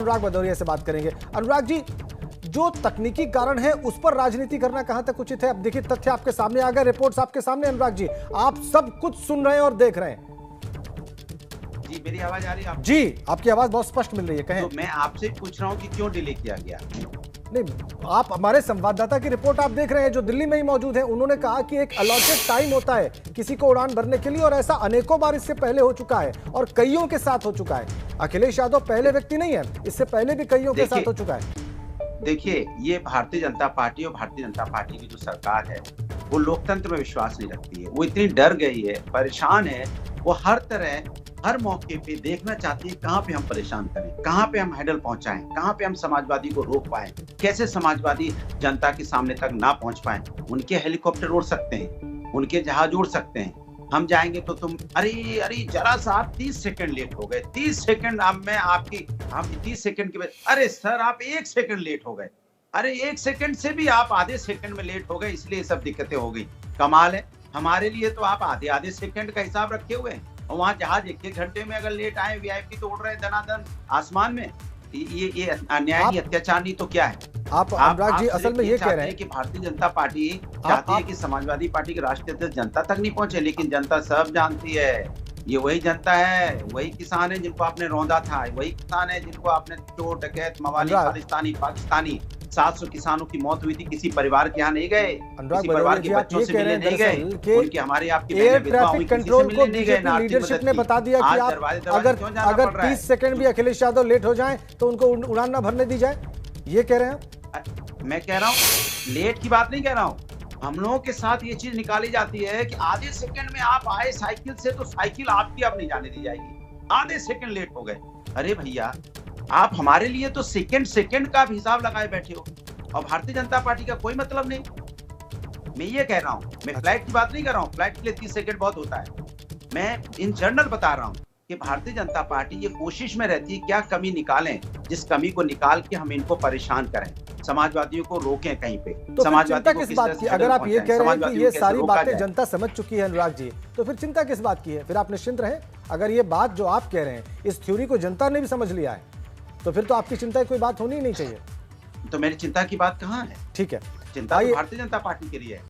अनुराग भदौरिया से बात करेंगे। अनुराग जी, जो तकनीकी कारण है उस पर राजनीति करना कहां तक उचित है? अब देखिए, तथ्य आपके सामने आ गए, रिपोर्ट्स आपके सामने। अनुराग जी, आप सब कुछ सुन रहे हैं और देख रहे हैं। जी, मेरी आवाज आ रही है? जी, आपकी आवाज बहुत स्पष्ट मिल रही है, कहें। तो मैं आपसे पूछ रहा हूं कि क्यों डिले किया गया? नहीं, आप हमारे संवाददाता की रिपोर्ट आप देख रहे हैं, जो दिल्ली में ही मौजूद है। उन्होंने कहा कि एक अलॉटेड टाइम होता है किसी को उड़ान भरने के लिए, और ऐसा अनेकों बार इससे पहले हो चुका है और कईयों के साथ हो चुका है। अखिलेश यादव पहले व्यक्ति नहीं है, इससे पहले भी कईयों के साथ हो चुका है। देखिए, ये भारतीय जनता पार्टी और भारतीय जनता पार्टी की जो सरकार है वो लोकतंत्र में विश्वास नहीं रखती है। वो इतनी डर गई है, परेशान है। वो हर तरह, हर मौके पे देखना चाहती है कहां पे हम परेशान करें, कहां पे हम हैंडल पहुंचाएं, कहां पे हम समाजवादी को रोक पाएं, कैसे समाजवादी जनता के सामने तक ना पहुंच पाएं। उनके हेलीकॉप्टर उड़ सकते हैं, उनके जहाज उड़ सकते हैं, हम जाएंगे तो तुम अरे जरा सा आप 30 सेकंड लेट हो गए, 30 सेकंड अब मैं आपकी, हम 30 सेकंड के बाद, अरे सर आप 1 सेकंड लेट हो गए, अरे 1 सेकंड से भी आप आधे सेकंड में लेट हो गए, इसलिए सब दिक्कतें हो गई। कमाल है, हमारे लिए तो आप आधे सेकंड का हिसाब रखे हुए हैं, और वहां जहाज 1 घंटे में अगर लेट आए, वीआईपी तो उड़ रहे दनादन आसमान में। ये अन्याय नहीं, अत्याचार नहीं तो क्या है? आप अनुराग जी असल में ये कह रहे हैं कि भारतीय जनता पार्टी चाहती है कि समाजवादी पार्टी के राष्ट्रीय अध्यक्ष जनता तक नहीं पहुंचे, लेकिन जनता सब जानती है, ये वही जनता है, वही किसान है जिनको आपने रौंदा था, वही किसान है जिनको आपने चोर, डकैत, मवाली, खालिस्तानी, पाकिस्तानी 700 किसानों की मौत हुई थी, किसी परिवार के यहाँ नहीं गए, किसी परिवार के बच्चों से मिलने नहीं गए, उनके हमारे आपकी एयर ट्रैफिक कंट्रोल को बीजेपी लीडरशिप ने बता दिया कि आप अगर 30 सेकंड भी अखिलेश यादव लेट हो जाएं तो उनको उड़ान ना भरने दी जाए, ये कह रहे हैं आप? मैं कह रहा हूँ, लेट की बात नहीं कह रहा हूँ। हम लोगों के साथ ये चीज निकाली जाती है कि आधे सेकंड में आप आए साइकिल से, तो साइकिल आपकी अब नहीं जाने दी जाएगी, आधे सेकंड लेट हो गए। अरे भैया, आप हमारे लिए तो सेकंड का भी हिसाब लगाए बैठे हो, और भारतीय जनता पार्टी का कोई मतलब नहीं। मैं ये कह रहा हूँ, मैं फ्लाइट की बात नहीं कर रहा हूँ, फ्लाइट के लिए 30 सेकंड बहुत होता है। मैं इन जनरल बता रहा हूँ कि भारतीय जनता पार्टी ये कोशिश में रहती है क्या कमी निकालें, जिस कमी को निकाल के हम इनको परेशान करें, समाजवादियों को रोकें कहीं पे। तो चिंता किस बात की? अगर आप ये कह रहे हैं कि ये सारी बातें जनता समझ चुकी है अनुराग जी, तो फिर चिंता किस बात की है? फिर आप निश्चिंत रहें। अगर ये बात जो आप कह रहे हैं, इस थ्योरी को जनता ने भी समझ लिया है, तो फिर तो आपकी चिंता की कोई बात होनी ही नहीं चाहिए। तो मेरी चिंता की बात कहाँ है? ठीक है, चिंता तो भारतीय जनता पार्टी के लिए है।